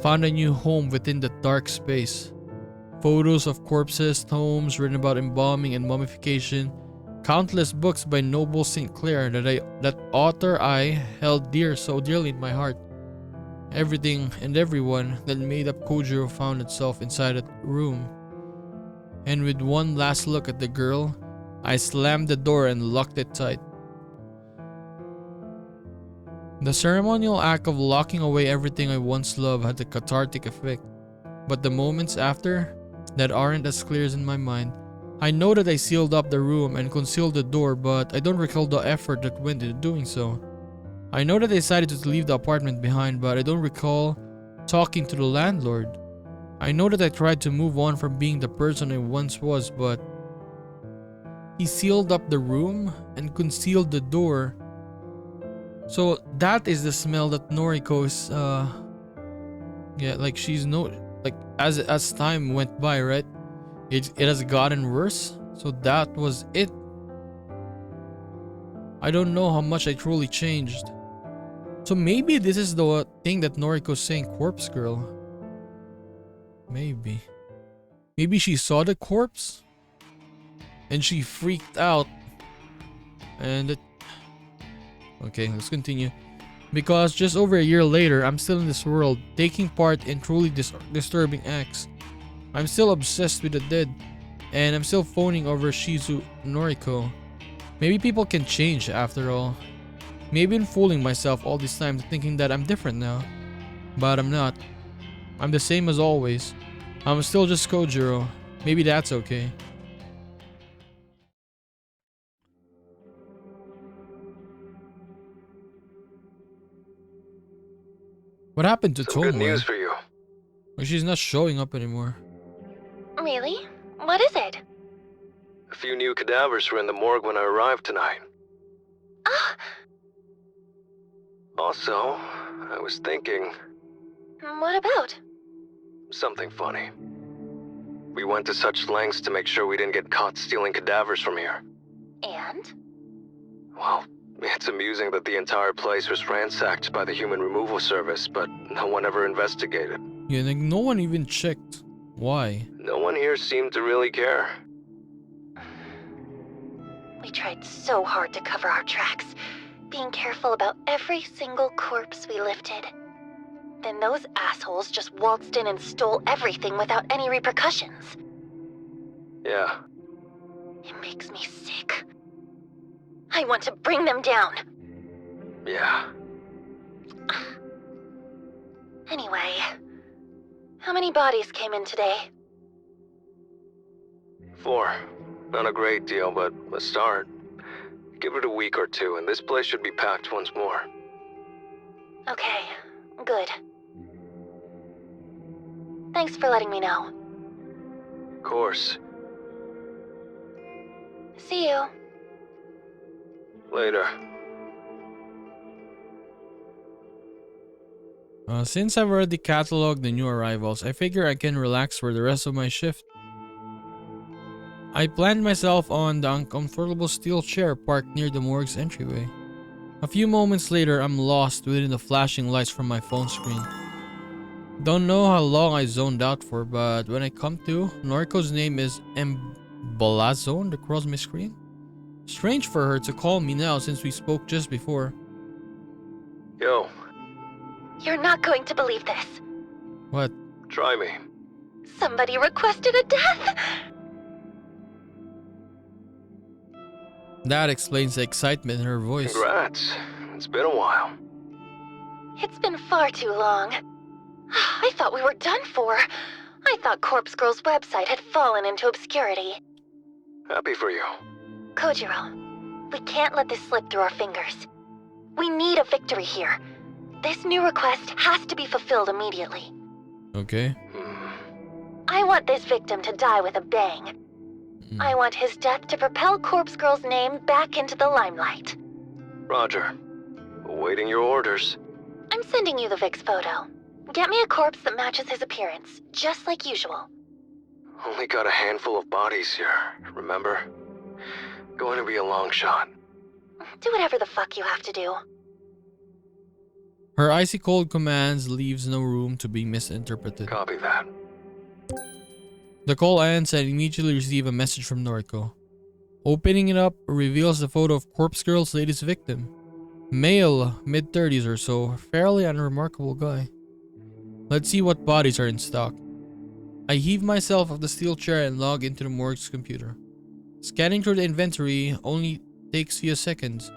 found a new home within that dark space. Photos of corpses, tomes written about embalming and mummification, countless books by Noble St. Clair that author I held so dearly in my heart. Everything and everyone that made up Kojiro found itself inside that room. And with one last look at the girl, I slammed the door and locked it tight. The ceremonial act of locking away everything I once loved had a cathartic effect, but the moments after that aren't as clear as in my mind. I know that I sealed up the room and concealed the door, but I don't recall the effort that went into doing so. I know that I decided to leave the apartment behind, but I don't recall talking to the landlord. I know that I tried to move on from being the person I once was, but he sealed up the room and concealed the door. So that is the smell that Noriko is like she's as time went by, right? It has gotten worse. So that was it. I don't know how much I truly changed. So maybe this is the thing that Noriko's saying, corpse girl. Maybe she saw the corpse and she freaked out. And okay, let's continue. Because just over a year later, I'm still in this world, taking part in truly disturbing acts. I'm still obsessed with the dead, and I'm still phoning over Noriko. Maybe people can change after all. Maybe I'm fooling myself all this time thinking that I'm different now. But I'm not. I'm the same as always. I'm still just Kojiro. Maybe that's okay. What happened to Some good Tomoe? news for you. Well, she's not showing up anymore. Really? What is it? A few new cadavers were in the morgue when I arrived tonight. Ah! Also, I was thinking What about? something funny. We went to such lengths to make sure we didn't get caught stealing cadavers from here. And? Well, it's amusing that the entire place was ransacked by the human removal service, but no one ever investigated. Yeah, like no one even checked. Why? No one here seemed to really care. We tried so hard to cover our tracks, being careful about every single corpse we lifted. Then those assholes just waltzed in and stole everything without any repercussions. Yeah, It makes me sick. I want to bring them down. yeah. Anyway, how many bodies came in today? 4. Not a great deal, but a start. Give it a week or two, and this place should be packed once more. Okay, good. Thanks for letting me know. Of course. See you. Later. Since I've already cataloged the new arrivals, I figure I can relax for the rest of my shift. I planned myself on the uncomfortable steel chair parked near the morgue's entryway. A few moments later, I'm lost within the flashing lights from my phone screen. Don't know how long I zoned out for, but when I come to, Noriko's name is emblazoned across my screen. Strange for her to call me now since we spoke just before. Yo, You're not going to believe this. What? try me. Somebody requested a death! That explains the excitement in her voice. Congrats. It's been a while. It's been far too long. I thought we were done for. I thought Corpse Girl's website had fallen into obscurity. Happy for you. Kojiro, we can't let this slip through our fingers. We need a victory here. This new request has to be fulfilled immediately. Okay. I want this victim to die with a bang. I want his death to propel Corpse Girl's name back into the limelight. Roger. Awaiting your orders. I'm sending you the Vic's photo. Get me a corpse that matches his appearance, just like usual. Only got a handful of bodies here, remember? Going to be a long shot. Do whatever the fuck you have to do. Her icy cold commands leaves no room to be misinterpreted. Copy that. The call ends and I immediately receive a message from Noriko. Opening it up reveals the photo of Corpse Girl's latest victim. Male, mid-30s or so, fairly unremarkable guy. Let's see what bodies are in stock. I heave myself off the steel chair and log into the morgue's computer. Scanning through the inventory only takes few seconds.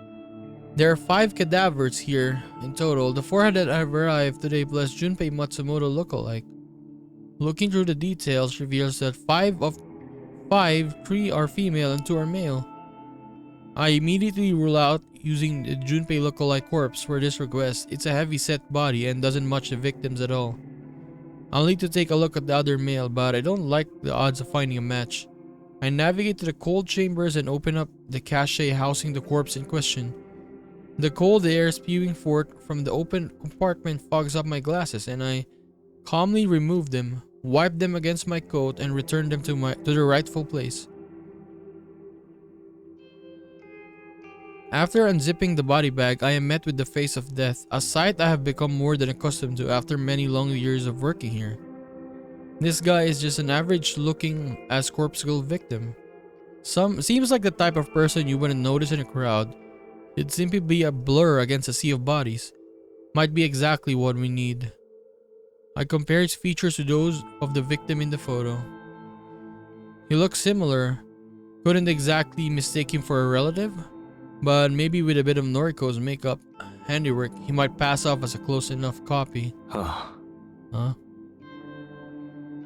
There are 5 cadavers here in total, the 4 that have arrived today plus Junpei Matsumoto lookalike. Looking through the details reveals that 5 of 5, 3 are female and 2 are male. I immediately rule out using the Junpei lookalike corpse for this request. It's a heavy set body and doesn't match the victims at all. I'll need to take a look at the other male, but I don't like the odds of finding a match. I navigate to the cold chambers and open up the cache housing the corpse in question. The cold air spewing forth from the open compartment fogs up my glasses, and I calmly remove them, wipe them against my coat, and return them to their rightful place. After unzipping the body bag, I am met with the face of death, a sight I have become more than accustomed to after many long years of working here. This guy is just an average-looking as Corpse Girl victim. Seems like the type of person you wouldn't notice in a crowd. It'd simply be a blur against a sea of bodies. Might be exactly what we need. I compare his features to those of the victim in the photo. He looks similar. Couldn't exactly mistake him for a relative, but maybe with a bit of Noriko's makeup handiwork, he might pass off as a close enough copy. Huh?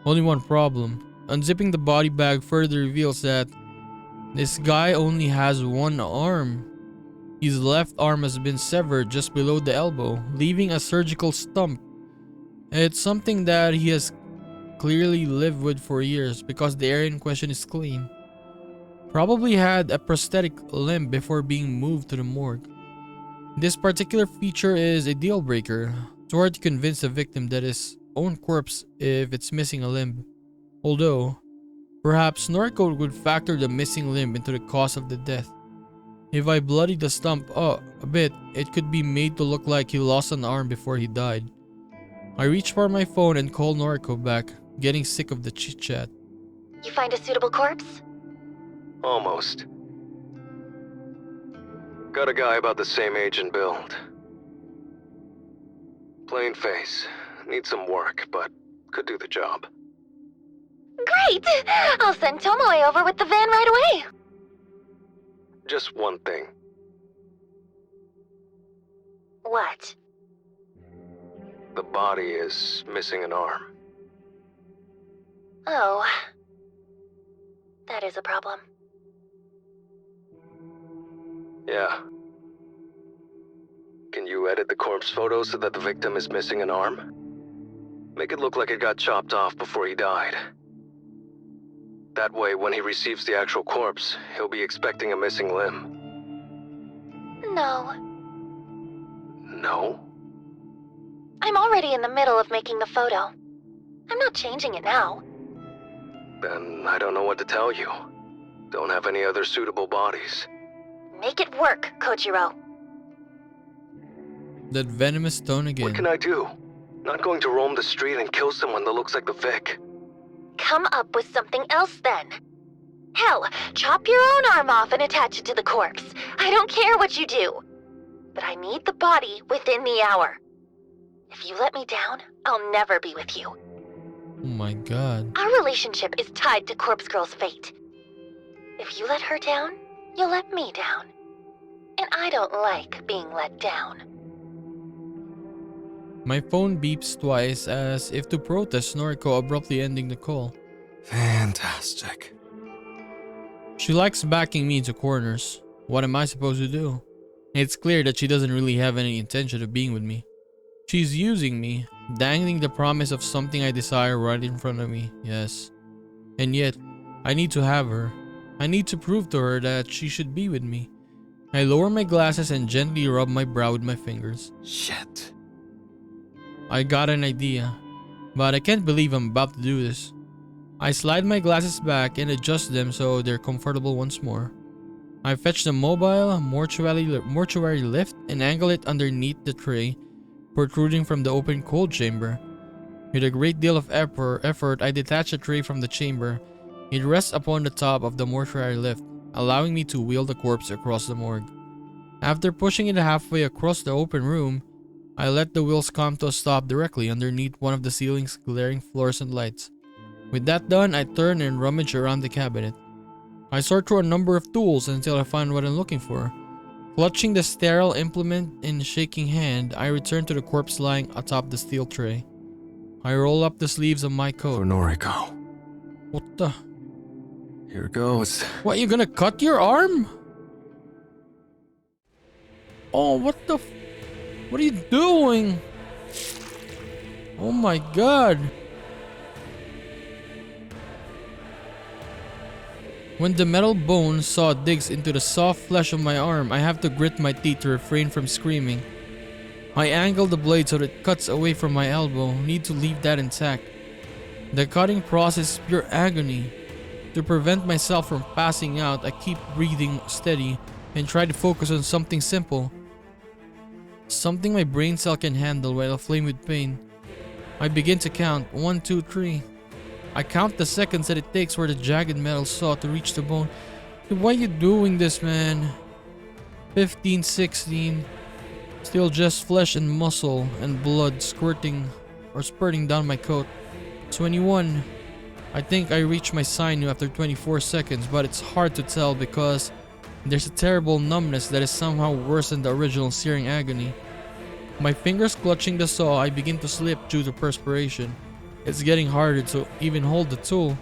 Only one problem. Unzipping the body bag further reveals that this guy only has one arm. His left arm has been severed just below the elbow, leaving a surgical stump. It's something that he has clearly lived with for years because the area in question is clean. Probably had a prosthetic limb before being moved to the morgue. This particular feature is a deal breaker. It's hard to convince the victim that his own corpse if it's missing a limb. Although, perhaps Noriko would factor the missing limb into the cause of the death. If I bloodied the stump a bit, it could be made to look like he lost an arm before he died. I reach for my phone and call Noriko back, getting sick of the chit-chat. You find a suitable corpse? Almost. Got a guy about the same age and build. Plain face. Needs some work, but could do the job. Great! I'll send Tomoe over with the van right away. Just one thing. What? The body is missing an arm. Oh. That is a problem. Yeah. Can you edit the corpse photo so that the victim is missing an arm? Make it look like it got chopped off before he died. That way, when he receives the actual corpse, he'll be expecting a missing limb. No. No? I'm already in the middle of making the photo. I'm not changing it now. Then I don't know what to tell you. Don't have any other suitable bodies. Make it work, Kojiro. That venomous tone again. What can I do? Not going to roam the street and kill someone that looks like the Vic. Come up with something else then. Hell, chop your own arm off and attach it to the corpse. I don't care what you do. But I need the body within the hour. If you let me down, I'll never be with you. Oh my god. Our relationship is tied to Corpse Girl's fate. If you let her down, you'll let me down. And I don't like being let down. My phone beeps twice as if to protest Noriko abruptly ending the call. Fantastic. She likes backing me into corners. What am I supposed to do? It's clear that she doesn't really have any intention of being with me. She's using me, dangling the promise of something I desire right in front of me, yes. And yet, I need to have her. I need to prove to her that she should be with me. I lower my glasses and gently rub my brow with my fingers. Shit. I got an idea, but I can't believe I'm about to do this. I slide my glasses back and adjust them so they're comfortable once more. I fetch the mobile mortuary lift and angle it underneath the tray protruding from the open cold chamber. With a great deal of effort, I detach the tray from the chamber. It rests upon the top of the mortuary lift, allowing me to wheel the corpse across the morgue. After pushing it halfway across the open room, I let the wheels come to a stop directly underneath one of the ceiling's glaring fluorescent lights. With that done, I turn and rummage around the cabinet. I sort through a number of tools until I find what I'm looking for. Clutching the sterile implement in a shaking hand, I return to the corpse lying atop the steel tray. I roll up the sleeves of my coat. For Noriko. What the? Here goes. What, you gonna cut your arm? Oh, what the what are you doing? Oh my god. When the metal bone saw digs into the soft flesh of my arm, I have to grit my teeth to refrain from screaming. I angle the blade so that it cuts away from my elbow. Need to leave that intact. The cutting process is pure agony. To prevent myself from passing out, I keep breathing steady and try to focus on something simple. Something my brain cell can handle while aflame with pain. I begin to count. 1, 2, 3. I count the seconds that it takes for the jagged metal saw to reach the bone. Why are you doing this, man? 15, 16. Still just flesh and muscle and blood spurting down my coat. 21. I think I reach my sinew after 24 seconds, but it's hard to tell because there's a terrible numbness that is somehow worse than the original searing agony. My fingers clutching the saw, I begin to slip due to perspiration. It's getting harder to even hold the tool.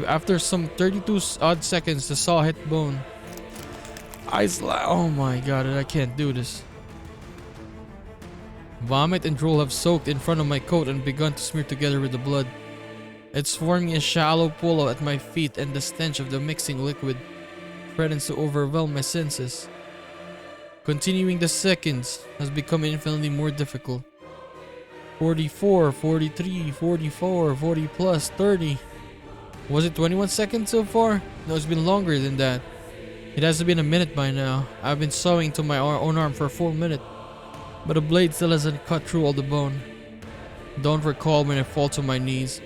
After some 32 odd seconds, the saw hit bone. Oh my god, I can't do this. Vomit and drool have soaked in front of my coat and begun to smear together with the blood. It's forming a shallow pool at my feet, and the stench of the mixing liquid threatens to overwhelm my senses. Continuing the seconds has become infinitely more difficult. 44, 43, 44, 40 plus, 30. Was it 21 seconds so far? No, it's been longer than that. It has been a minute by now. I've been sewing to my own arm for a full minute, but the blade still hasn't cut through all the bone. Don't recall when I fall to my knees.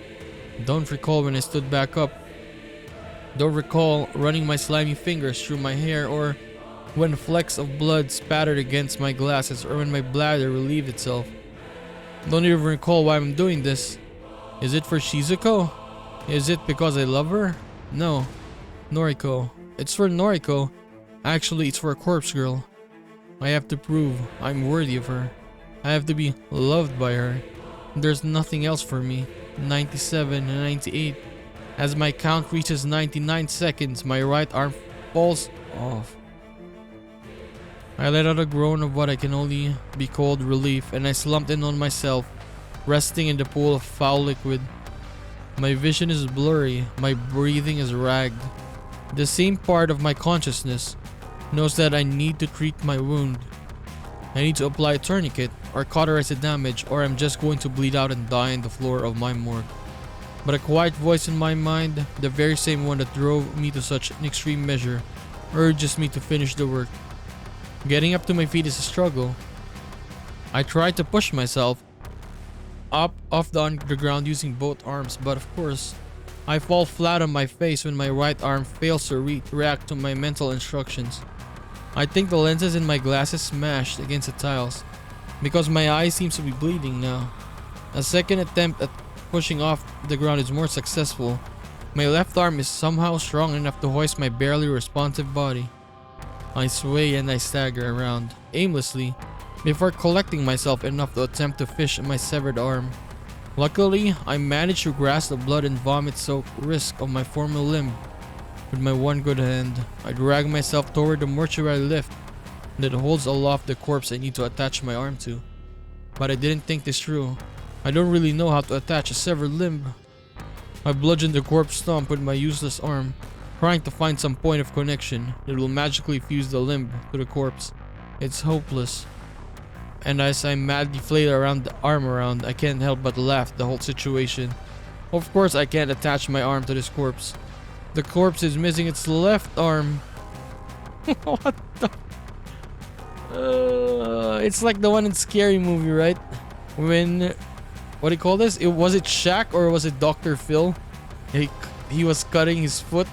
Don't recall when I stood back up. Don't recall running my slimy fingers through my hair, or when flecks of blood spattered against my glasses, or when my bladder relieved itself. Don't even recall why I'm doing this. Is it for Shizuko? Is it because I love her? No. Noriko. It's for Noriko. Actually, it's for a corpse girl. I have to prove I'm worthy of her. I have to be loved by her. There's nothing else for me. 97 and 98. As my count reaches 99 seconds, my right arm falls off. I let out a groan of what I can only be called relief, and I slumped in on myself, resting in the pool of foul liquid. My vision is blurry, my breathing is ragged. The same part of my consciousness knows that I need to treat my wound. I need to apply a tourniquet or cauterize the damage, or I'm just going to bleed out and die on the floor of my morgue. But a quiet voice in my mind, the very same one that drove me to such an extreme measure, urges me to finish the work. Getting up to my feet is a struggle. I try to push myself up off the ground using both arms, but of course, I fall flat on my face when my right arm fails to react to my mental instructions. I think the lenses in my glasses smashed against the tiles, because my eye seems to be bleeding now. A second attempt at pushing off the ground is more successful. My left arm is somehow strong enough to hoist my barely responsive body. I sway and I stagger around, aimlessly, before collecting myself enough to attempt to fish my severed arm. Luckily, I managed to grasp the blood and vomit-soaked wrist of my former limb. With my one good hand, I drag myself toward the mortuary lift that holds aloft the corpse I need to attach my arm to. But I didn't think this through. I don't really know how to attach a severed limb. I bludgeoned the corpse stump with my useless arm, trying to find some point of connection that will magically fuse the limb to the corpse. It's hopeless. And as I madly flail around the arm around, I can't help but laugh at the whole situation. Of course I can't attach my arm to this corpse. The corpse is missing its left arm. What the? It's like the one in Scary Movie, right? When, what do you call this? Was it Shaq or was it Dr. Phil? He was cutting his foot.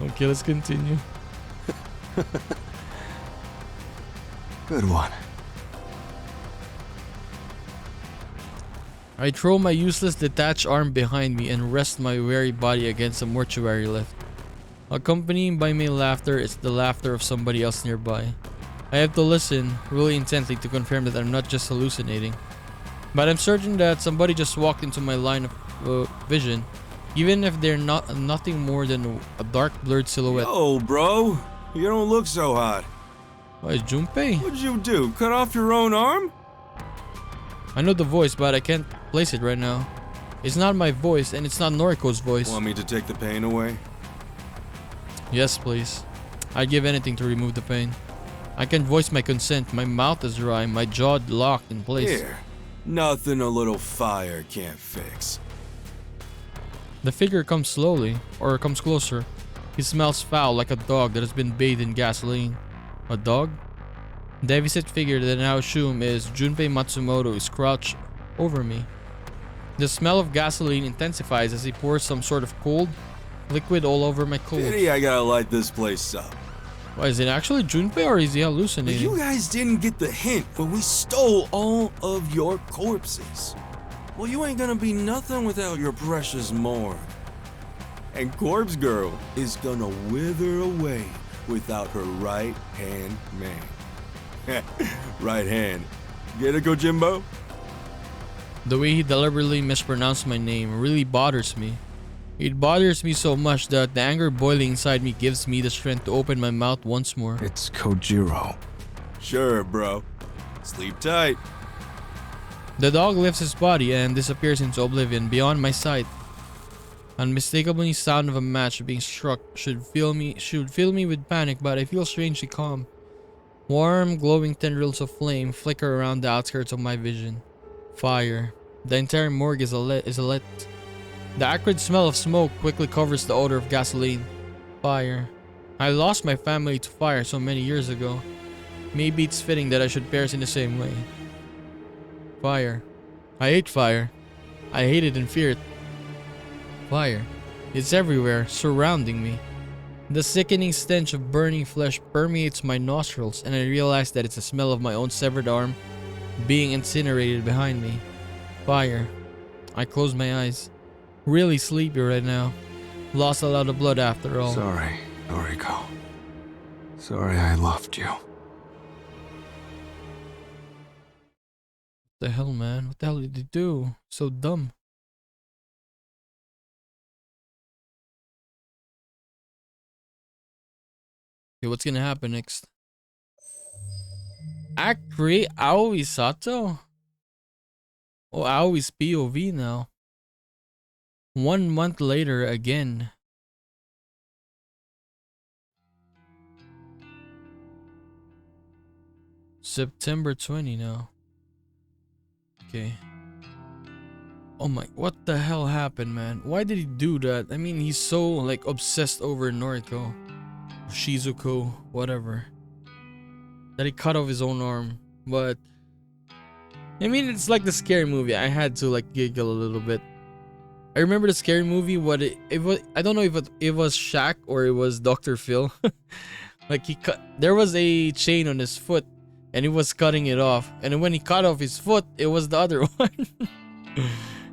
Okay, let's continue. Good one. I throw my useless detached arm behind me and rest my weary body against a mortuary lift. Accompanying by my laughter is the laughter of somebody else nearby. I have to listen really intently to confirm that I'm not just hallucinating. But I'm certain that somebody just walked into my line of vision, even if they're nothing more than a dark blurred silhouette. Oh, bro, you don't look so hot. Why is Junpei? What'd you do? Cut off your own arm? I know the voice, but I can't place it right now. It's not my voice, and it's not Noriko's voice. Want me to take the pain away? Yes, please. I'd give anything to remove the pain. I can voice my consent. My mouth is dry, my jaw locked in place. Here, nothing a little fire can't fix. The figure comes slowly, or comes closer. He smells foul, like a dog that has been bathed in gasoline. A dog? The heavyset figure that I now assume is Junpei Matsumoto is crouched over me. The smell of gasoline intensifies as he pours some sort of cold liquid all over my clothes. Pity I gotta light this place up. Why, is it actually Junpei or is he But hallucinating? you guys didn't get the hint when we stole all of your corpses. Well, you ain't gonna be nothing without your precious morgue. And Corpse Girl is gonna wither away without her right-hand man. Right hand. Get it, Kojimbo? The way he deliberately mispronounced my name really bothers me. It bothers me so much that the anger boiling inside me gives me the strength to open my mouth once more. It's Kojiro. Sure, bro. Sleep tight. The dog lifts his body and disappears into oblivion beyond my sight. Unmistakably sound of a match being struck should fill me with panic, but I feel strangely calm. Warm, glowing tendrils of flame flicker around the outskirts of my vision. Fire. The entire morgue is alit. The acrid smell of smoke quickly covers the odor of gasoline. Fire. I lost my family to fire so many years ago. Maybe it's fitting that I should perish in the same way. Fire. I hate fire. I hate it and fear it. Fire. It's everywhere, surrounding me. The sickening stench of burning flesh permeates my nostrils, and I realize that it's the smell of my own severed arm being incinerated behind me. Fire. I close my eyes. Really sleepy right now. Lost a lot of blood after all. Sorry, Noriko. Sorry I loved you. What the hell, man? What the hell did he do? So dumb. Okay, what's gonna happen next? Act 3, Aoi Sato? Oh, Aoi's POV now. 1 month later again. September 20 now. Okay. Oh my, what the hell happened, man? Why did he do that? I mean, he's so like obsessed over Noriko. Shizuko, whatever. That he cut off his own arm. But I mean, it's like the scary movie. I had to like giggle a little bit. I remember the scary movie. What it was, I don't know if it was Shaq or it was Dr. Phil. Like he cut, there was a chain on his foot and he was cutting it off. And when he cut off his foot, it was the other one.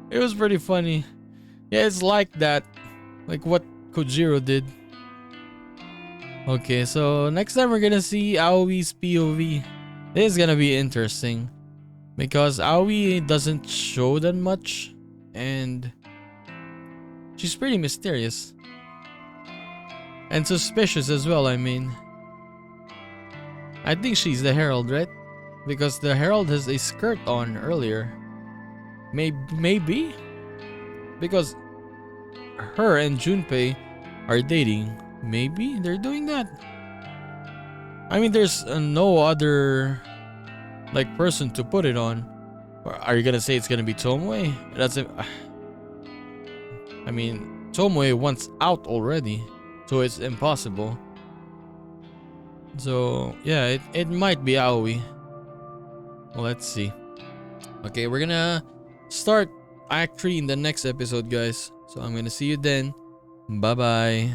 It was pretty funny. Yeah, it's like that. Like what Kojiro did. Okay, so next time we're gonna see Aoi's POV. This is gonna be interesting. Because Aoi doesn't show that much. And she's pretty mysterious. And suspicious as well, I mean. I think she's the Herald, right? Because the Herald has a skirt on earlier. Maybe? Because her and Junpei are dating. Maybe they're doing that. I mean, there's no other like person to put it on. Or are you gonna say it's gonna be Tomoe? That's it. I mean, Tomoe wants out already, so it's impossible. So yeah, it might be Aoi. Well, let's see. Okay, we're gonna start Act 3 in the next episode, guys. So I'm gonna see you then. Bye bye.